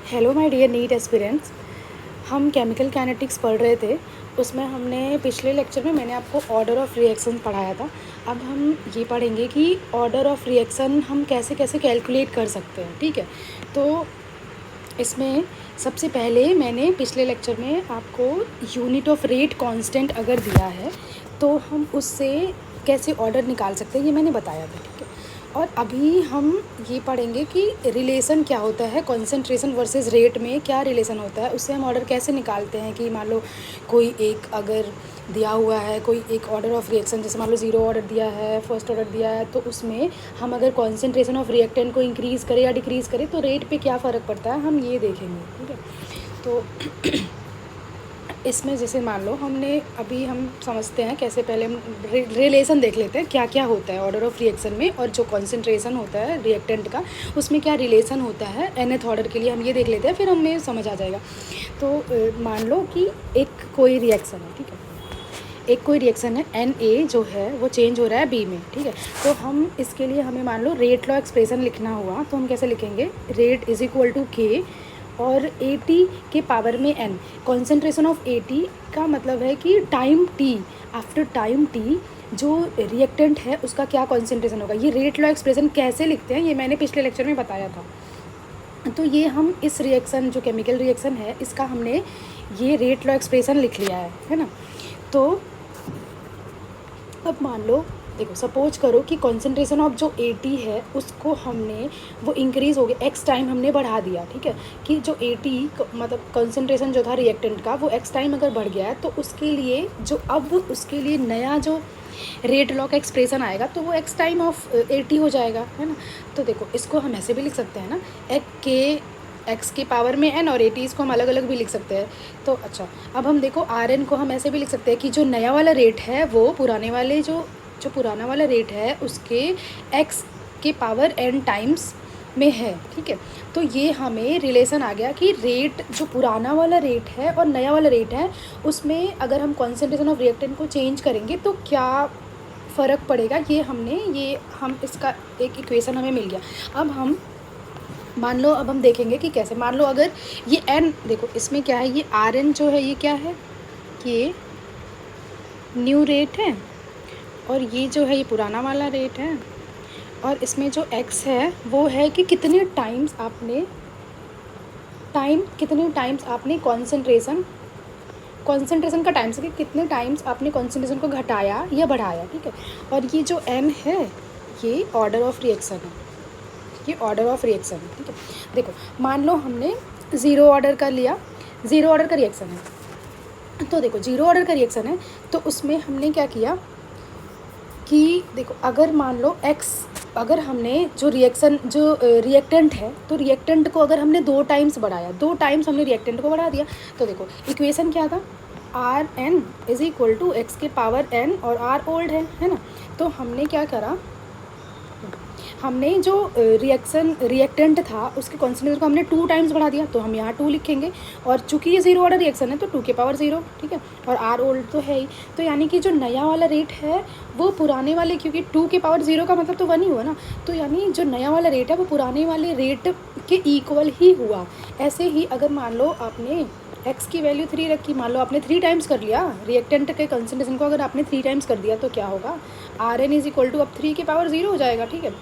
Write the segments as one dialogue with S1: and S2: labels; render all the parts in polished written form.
S1: Hello my dear NEET aspirants. हम chemical kinetics पढ़ रहे थे। उसमें हमने पिछले लेक्चर में मैंने आपको ऑर्डर ऑफ रिएक्शन पढ़ाया था। अब हम ये पढ़ेंगे कि ऑर्डर ऑफ रिएक्शन हम कैसे कैसे कैलकुलेट कर सकते हैं। ठीक है, तो इसमें सबसे पहले मैंने पिछले लेक्चर में आपको यूनिट ऑफ रेट कांस्टेंट अगर दिया है तो हम उससे कैसे ऑर्डर निकाल सकते हैं, ये मैंने बताया था। ठीक है, और अभी हम ये पढ़ेंगे कि रिलेशन क्या होता है, कॉन्सेंट्रेशन वर्सेस रेट में क्या रिलेशन होता है, उससे हम ऑर्डर कैसे निकालते हैं। कि मान लो कोई एक अगर दिया हुआ है, कोई एक ऑर्डर ऑफ रिएक्शन, जैसे मान लो 0 ऑर्डर दिया है, फर्स्ट ऑर्डर दिया है, तो उसमें हम अगर कॉन्सेंट्रेशन ऑफ रिएक्टेंट को इंक्रीज़ करें या डिक्रीज़ करें तो रेट पे क्या फ़र्क पड़ता है, हम ये देखेंगे। ठीक है, तो इसमें जैसे मान लो हमने अभी हम समझते हैं कैसे, पहले हम रिलेशन देख लेते हैं क्या क्या होता है ऑर्डर ऑफ रिएक्शन में, और जो कॉन्सेंट्रेशन होता है रिएक्टेंट का उसमें क्या रिलेशन होता है nth ऑर्डर के लिए, हम ये देख लेते हैं, फिर हमें समझ आ जाएगा। तो मान लो कि एक कोई रिएक्शन है। ठीक है, एक कोई रिएक्शन है Na जो है वो चेंज हो रहा है B में। ठीक है, तो हम इसके लिए हमें मान लो रेट लॉ एक्सप्रेशन लिखना हुआ तो हम कैसे लिखेंगे, rate is equal to K और AT के पावर में N। कॉन्सेंट्रेशन ऑफ AT का मतलब है कि time T, after time T जो रिएक्टेंट है उसका क्या कॉन्सेंट्रेशन होगा। ये रेट लॉ एक्सप्रेशन कैसे लिखते हैं ये मैंने पिछले लेक्चर में बताया था। तो ये हम इस रिएक्शन जो केमिकल रिएक्शन है इसका हमने ये रेट लॉ एक्सप्रेशन लिख लिया है ना। तो अब मान लो, देखो सपोज करो कि कॉन्सेंट्रेशन ऑफ जो AT है उसको हमने वो इंक्रीज़ हो गया, x टाइम हमने बढ़ा दिया। ठीक है, कि जो AT मतलब कॉन्सेंट्रेशन जो था रिएक्टेंट का वो x टाइम अगर बढ़ गया है तो उसके लिए जो अब उसके लिए नया जो रेट लॉ का एक्सप्रेशन आएगा तो वो x टाइम ऑफ AT हो जाएगा, है ना। तो देखो इसको हम ऐसे भी लिख सकते हैं ना, x के पावर में n और AT इसको हम अलग अलग भी लिख सकते हैं। तो अच्छा, अब हम देखो Rn को हम ऐसे भी लिख सकते हैं कि जो नया वाला रेट है वो पुराने वाले जो पुराना वाला रेट है उसके x के पावर n टाइम्स में है। ठीक है, तो ये हमें रिलेशन आ गया कि रेट जो पुराना वाला रेट है और नया वाला रेट है उसमें अगर हम कॉन्सेंट्रेशन ऑफ रिएक्टेंट को चेंज करेंगे तो क्या फ़र्क पड़ेगा, ये हम इसका एक इक्वेशन हमें मिल गया। अब हम मान लो, अब हम देखेंगे कि कैसे। मान लो अगर ये n, देखो इसमें क्या है, ये Rn जो है ये क्या है, ये न्यू रेट है और ये जो है ये पुराना वाला रेट है, और इसमें जो x है वो है कि कितने टाइम्स आपने कॉन्सेंट्रेशन का टाइम से कि कितने टाइम्स आपने कॉन्सेंट्रेशन को घटाया या बढ़ाया। ठीक है, और ये जो n है ये ऑर्डर ऑफ रिएक्शन है, ये ऑर्डर ऑफ रिएक्शन है। ठीक है, देखो मान लो हमने 0 ऑर्डर कर लिया, 0 ऑर्डर का रिएक्शन है, तो देखो 0 ऑर्डर का रिएक्शन है तो उसमें हमने क्या किया कि देखो अगर मान लो अगर हमने जो रिएक्टेंट है तो रिएक्टेंट को अगर हमने 2 टाइम्स बढ़ाया, 2 टाइम्स हमने रिएक्टेंट को बढ़ा दिया, तो देखो इक्वेशन क्या था, Rn is equal to X के पावर n और R ओल्ड है ना। तो हमने क्या करा, हमने जो रिएक्टेंट था उसके कॉन्सेंट्रेशन को हमने 2 टाइम्स बढ़ा दिया, तो हम यहाँ 2 लिखेंगे, और चूंकि ये 0 ऑर्डर रिएक्शन है तो 2 के पावर 0। ठीक है, और R ओल्ड तो है ही, तो यानी कि जो नया वाला रेट है वो पुराने वाले, क्योंकि 2 के पावर 0 का मतलब तो 1 ही हुआ ना, तो यानी जो नया वाला रेट है वो पुराने वाले रेट के इक्वल ही हुआ। ऐसे ही अगर मान लो आपने x की वैल्यू 3 रखी, मान लो आपने 3 टाइम्स कर लिया रिएक्टेंट के कंसंट्रेशन को, अगर आपने 3 टाइम्स कर दिया तो क्या होगा, Rn इज इक्वल टू अब 3 के पावर 0 हो जाएगा। ठीक है,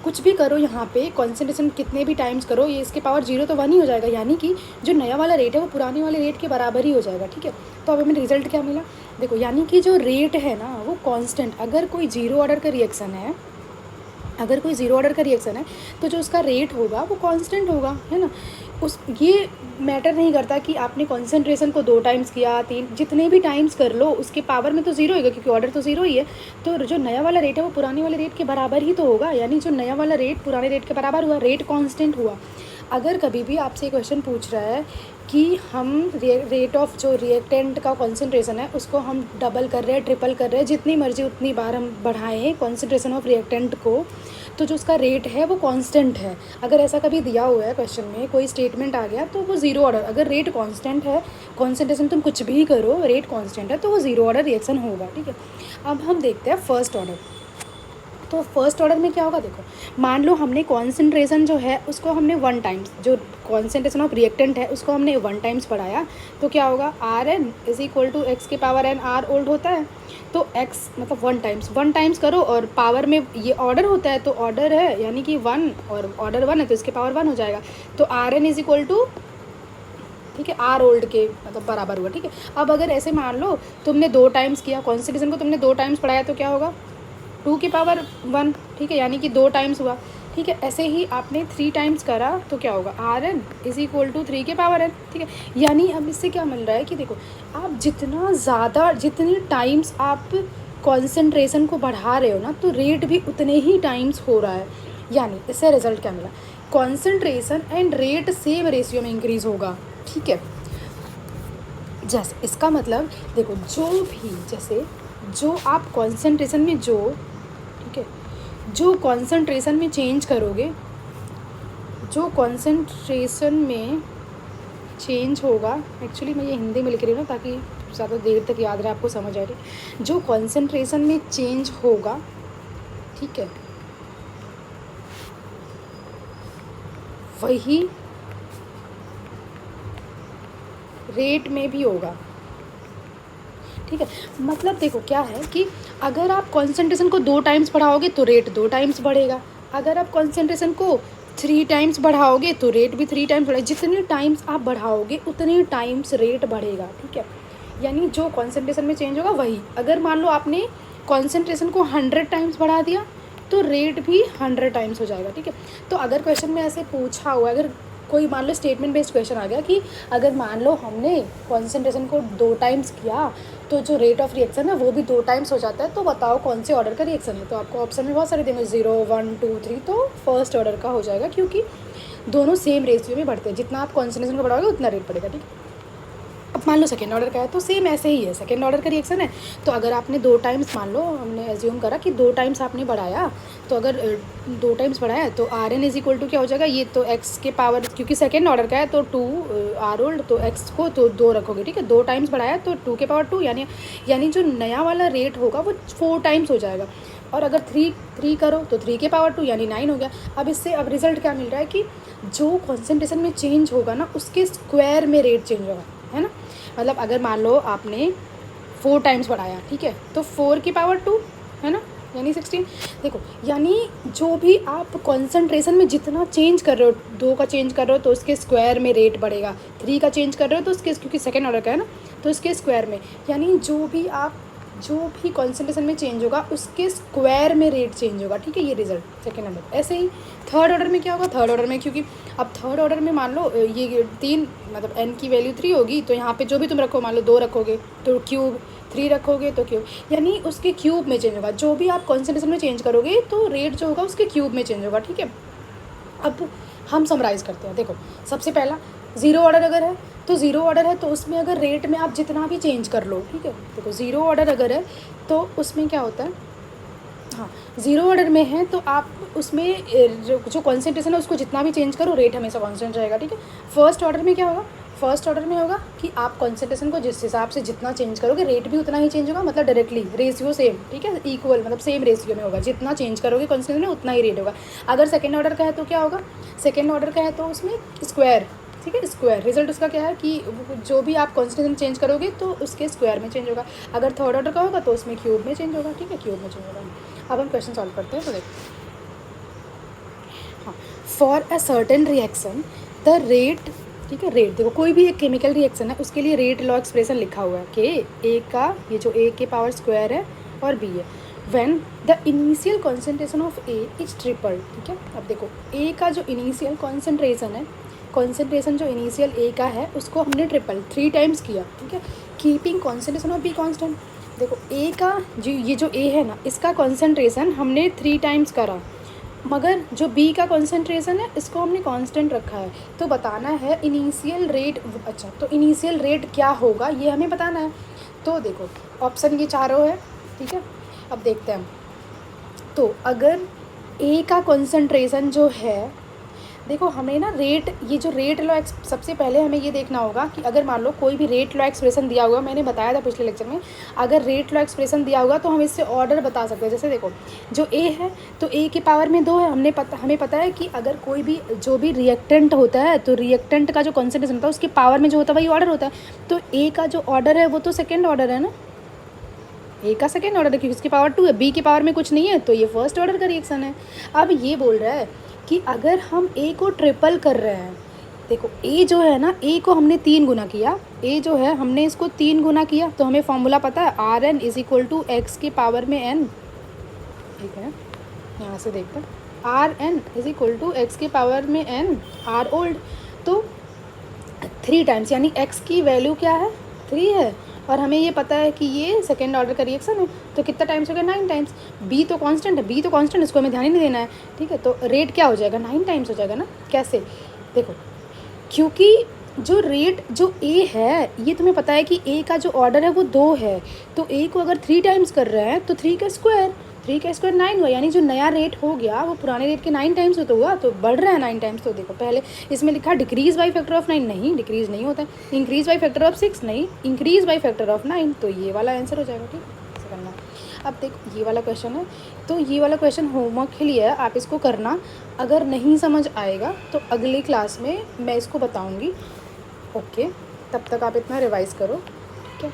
S1: कुछ भी करो यहाँ पे कॉन्सेंट्रेशन कितने भी टाइम्स करो ये इसके पावर 0 तो 1 ही हो जाएगा, यानी कि जो नया वाला रेट है वो पुराने वाले रेट के बराबर ही हो जाएगा। ठीक है, तो अब हमें रिजल्ट क्या मिला, देखो यानी कि जो रेट है ना वो कांस्टेंट, अगर कोई 0 ऑर्डर का रिएक्शन है, अगर कोई 0 ऑर्डर का रिएक्शन है तो जो उसका रेट होगा वो कांस्टेंट होगा, है ना। ये मैटर नहीं करता कि आपने कॉन्सेंट्रेशन को 2 टाइम्स किया, 3, जितने भी टाइम्स कर लो उसके पावर में तो 0 होगा, क्योंकि ऑर्डर तो 0 ही है। तो जो नया वाला रेट है वो पुराने वाले रेट के बराबर ही तो होगा, यानी जो नया वाला रेट पुराने रेट के बराबर हुआ, रेट कांस्टेंट हुआ। अगर कभी भी आपसे क्वेश्चन पूछ रहा है कि हम रेट ऑफ जो रिएक्टेंट का कॉन्सेंट्रेशन है उसको हम डबल कर रहे हैं, ट्रिपल कर रहे हैं, जितनी मर्जी उतनी बार हम बढ़ाएं कॉन्सेंट्रेशन ऑफ रिएक्टेंट को, तो जो उसका रेट है वो कांस्टेंट है। अगर ऐसा कभी दिया हुआ है क्वेश्चन में, कोई स्टेटमेंट आ गया तो वो 0 ऑर्डर, अगर रेट कांस्टेंट है, कॉन्सेंट्रेशन तुम कुछ भी करो रेट कांस्टेंट है तो वो 0 ऑर्डर रिएक्शन होगा। ठीक है, अब हम देखते हैं फर्स्ट ऑर्डर। तो फर्स्ट ऑर्डर में क्या होगा, देखो मान लो हमने कॉन्सेंट्रेशन जो है उसको हमने 1 टाइम्स, जो कॉन्सेंट्रेशन ऑफ रिएक्टेंट है उसको हमने 1 टाइम्स बढ़ाया, तो क्या होगा, R N is equal to X के पावर एन आर ओल्ड होता है। तो एक्स मतलब 1 टाइम्स करो, और पावर में ये ऑर्डर होता है, तो ऑर्डर है यानी कि 1, और ऑर्डर 1 है तो इसके पावर 1 हो जाएगा। तो R N is equal to, ठीक है, आर ओल्ड के मतलब बराबर हुआ। ठीक है, अब अगर ऐसे मान लो तुमने 2 टाइम्स किया, कॉन्सेंट्रेशन को तुमने 2 टाइम्स बढ़ाया, तो क्या होगा, 2 की पावर 1, ठीक है, यानी कि 2 टाइम्स हुआ। ठीक है, ऐसे ही आपने 3 टाइम्स करा तो क्या होगा, R N is equal to 3 के पावर एन। ठीक है, यानी अब इससे क्या मिल रहा है कि देखो आप जितना ज़्यादा, जितनी टाइम्स आप कॉन्सेंट्रेशन को बढ़ा रहे हो ना, तो रेट भी उतने ही टाइम्स हो रहा है। यानी इससे रिजल्ट क्या मिला, concentration and rate same ratio में इंक्रीज़ होगा। ठीक है, जैसे इसका मतलब देखो जो भी, जैसे जो आप कॉन्सेंट्रेशन में जो, ठीक है, जो कॉन्सेंट्रेशन में चेंज करोगे, जो कॉन्सेंट्रेशन में चेंज होगा, एक्चुअली मैं ये हिंदी में लिख रही हूँ ना ताकि ज़्यादा देर तक याद रहे, आपको समझ आ रही, जो कॉन्सेंट्रेशन में चेंज होगा, ठीक है, वही रेट में भी होगा। ठीक है, मतलब देखो क्या है कि अगर आप कॉन्सेंट्रेशन को 2 टाइम्स बढ़ाओगे तो रेट 2 टाइम्स बढ़ेगा, अगर आप कॉन्सेंट्रेशन को 3 टाइम्स बढ़ाओगे तो रेट भी 3 टाइम्स बढ़ेगा। जितने टाइम्स आप बढ़ाओगे उतने टाइम्स रेट बढ़ेगा। ठीक है, यानी जो कॉन्सेंट्रेशन में चेंज होगा वही, अगर मान लो आपने कॉन्सेंट्रेशन को 100 टाइम्स बढ़ा दिया तो रेट भी 100 टाइम्स हो जाएगा। ठीक है, तो अगर क्वेश्चन में ऐसे पूछा हुआ, अगर कोई मान लो स्टेटमेंट बेस्ड क्वेश्चन आ गया कि अगर मान लो हमने कॉन्सेंट्रेशन को 2 टाइम्स किया तो जो रेट ऑफ रिएक्शन है वो भी 2 टाइम्स हो जाता है, तो बताओ कौन से ऑर्डर का रिएक्शन है। तो आपको ऑप्शन में बहुत सारे देंगे, 0, 1, 2, 3, तो फर्स्ट ऑर्डर का हो जाएगा, क्योंकि दोनों सेम रेशियो में बढ़ते हैं, जितना आप कॉन्सेंट्रेशन को बढ़ाओगे उतना रेट बढ़ेगा। ठीक है, अब मान लो सेकेंड ऑर्डर का है तो सेम ऐसे ही है, सेकेंड ऑर्डर का रिएक्शन है, तो अगर आपने 2 टाइम्स, मान लो हमने एज्यूम करा कि 2 टाइम्स आपने बढ़ाया, तो अगर 2 टाइम्स बढ़ाया तो R N is equal to क्या हो जाएगा, ये तो एक्स के पावर, क्योंकि सेकेंड ऑर्डर का है तो 2 आर ओल्ड, तो एक्स को तो 2 रखोगे। ठीक है, 2 टाइम्स बढ़ाया तो 2 के पावर 2, यानी जो नया वाला रेट होगा वो 4 टाइम्स हो जाएगा, और अगर 3 करो तो 3 के पावर 2 यानी 9 हो गया। अब इससे अब रिजल्ट क्या मिल रहा है कि जो कॉन्सेंट्रेशन में चेंज होगा ना उसके स्क्वायर में रेट चेंज होगा, है ना। मतलब अगर मान लो आपने 4 टाइम्स बढ़ाया, ठीक है, तो 4 की पावर 2 है ना, यानी 16। देखो यानी जो भी आप कॉन्सेंट्रेशन में जितना चेंज कर रहे हो, 2 का चेंज कर रहे हो तो उसके स्क्वायर में रेट बढ़ेगा, 3 का चेंज कर रहे हो तो उसके, क्योंकि सेकेंड ऑर्डर का है ना, तो उसके स्क्वायर में, यानी जो भी कॉन्सेंट्रेशन में चेंज होगा उसके स्क्वायर में रेट चेंज होगा। ठीक है, ये रिजल्ट सेकेंड नंबर। ऐसे ही थर्ड ऑर्डर में क्या होगा, थर्ड ऑर्डर में, क्योंकि अब थर्ड ऑर्डर में मान लो ये 3 मतलब n की वैल्यू 3 होगी, तो यहाँ पे जो भी तुम रखो, मान लो 2 रखोगे तो क्यूब, 3 रखोगे तो क्यूब, यानी उसके क्यूब में चेंज होगा। जो भी आप कॉन्सेंट्रेशन में चेंज करोगे तो रेट जो होगा उसके क्यूब में चेंज होगा। ठीक है, अब हम समराइज़ करते हैं। देखो सबसे पहला 0 ऑर्डर अगर है तो 0 ऑर्डर है तो उसमें अगर रेट में आप जितना भी चेंज कर लो, ठीक है, देखो 0 ऑर्डर अगर है तो उसमें क्या होता है, हाँ 0 ऑर्डर में है तो आप उसमें जो कॉन्सेंट्रेशन है उसको जितना भी चेंज करो रेट हमेशा कॉन्स्टेंट रहेगा। ठीक है, फर्स्ट ऑर्डर में क्या होगा, फर्स्ट ऑर्डर में होगा कि आप कॉन्सेंट्रेशन को जिस हिसाब से जितना चेंज करोगे रेट भी उतना ही चेंज होगा, मतलब डायरेक्टली रेशियो सेम, ठीक है, इक्वल, मतलब सेम रेशियो में होगा, जितना चेंज करोगे कॉन्सेंट्रेशन में उतना ही रेट होगा। अगर सेकेंड ऑर्डर का है तो क्या होगा, सेकेंड ऑर्डर का है तो उसमें स्क्वायर, ठीक है, स्क्वायर, रिजल्ट उसका क्या है कि जो भी आप कॉन्सेंट्रेशन चेंज करोगे तो उसके स्क्वायर में चेंज होगा। अगर थर्ड ऑर्डर का होगा तो उसमें क्यूब में चेंज होगा। ठीक है, क्यूब में चेंज होगा। अब हम क्वेश्चन सॉल्व करते हैं। तो देखो हाँ, for a certain reaction the rate, ठीक है, रेट देखो कोई भी एक केमिकल रिएक्शन है उसके लिए रेट लॉ एक्सप्रेशन लिखा हुआ है कि ए का, ये जो ए के पावर स्क्वायर है और बी है, when the initial concentration of A is triple. ठीक है, अब देखो ए का जो इनिशियल कॉन्सेंट्रेशन है, कॉन्सेंट्रेशन जो इनिशियल ए का है उसको हमने ट्रिपल 3 टाइम्स किया। ठीक है, keeping concentration of be constant. देखो ए का ये जो ए है ना, इसका कॉन्सेंट्रेशन हमने 3 टाइम्स करा, मगर जो बी का कॉन्सेंट्रेशन है इसको हमने कांस्टेंट रखा है, तो बताना है इनिशियल रेट। अच्छा, तो इनिशियल रेट क्या होगा ये हमें बताना है। तो देखो ऑप्शन ये चारों है, ठीक है, अब देखते हैं हम। तो अगर ए का कॉन्सेंट्रेशन जो है देखो हमें ना रेट, ये जो रेट लॉ सबसे पहले हमें ये देखना होगा कि अगर मान लो कोई भी रेट लॉ एक्सप्रेशन दिया हुआ, मैंने बताया था पिछले लेक्चर में, अगर रेट लॉ एक्सप्रेशन दिया होगा तो हम इससे ऑर्डर बता सकते हैं। जैसे देखो जो ए है तो ए की पावर में 2 है, हमें पता है कि अगर कोई भी जो भी रिएक्टेंट होता है तो रिएक्टेंट का जो कॉन्सेंट्रेशन होता है उसकी पावर में जो होता है वही ऑर्डर होता है। तो ए का जो ऑर्डर है वो तो सेकेंड ऑर्डर है ना, ए का सेकेंड ऑर्डर है क्योंकि उसकी पावर 2 है, बी की पावर में कुछ नहीं है तो ये फर्स्ट ऑर्डर का रिएक्शन है। अब ये बोल रहा है कि अगर हम ए को ट्रिपल कर रहे हैं, देखो ए जो है ना, ए को हमने 3 गुना किया, ए जो है हमने इसको 3 गुना किया, तो हमें फॉर्मूला पता है R N is equal to X की पावर में एन। ठीक है, यहाँ से देखते हैं, R N is equal to X की पावर में एन आर ओल्ड। तो 3 टाइम्स यानी एक्स की वैल्यू क्या है 3 है, और हमें ये पता है कि ये सेकेंड ऑर्डर का रिएक्शन है, तो कितना टाइम्स हो गया 9 टाइम्स। बी तो कांस्टेंट है, बी तो कांस्टेंट, इसको हमें ध्यान ही नहीं देना है। ठीक है, तो रेट क्या हो जाएगा 9 टाइम्स हो जाएगा ना। कैसे, देखो क्योंकि जो रेट जो ए है ये तुम्हें पता है कि ए का जो ऑर्डर है वो 2 है, तो ए को अगर 3 टाइम्स कर रहे हैं तो 3 का स्क्वायर 9 हुआ, यानी जो नया रेट हो गया वो पुराने रेट के 9 टाइम्स तो हुआ, तो बढ़ रहा है 9 टाइम्स। तो देखो पहले इसमें लिखा डिक्रीज बाई फैक्टर ऑफ 9, नहीं डिक्रीज नहीं होता है, इंक्रीज बाई फैक्टर ऑफ 6 नहीं, इंक्रीज बाई फैक्टर ऑफ 9, तो ये वाला आंसर हो जाएगा। ठीक है, ऐसे करना है। अब देखो ये वाला क्वेश्चन है, तो ये वाला क्वेश्चन होमवर्क के लिए है, आप इसको करना। अगर नहीं समझ आएगा तो अगली क्लास में मैं इसको बताऊँगी। ओके, तब तक आप इतना रिवाइज़ करो। ठीक है।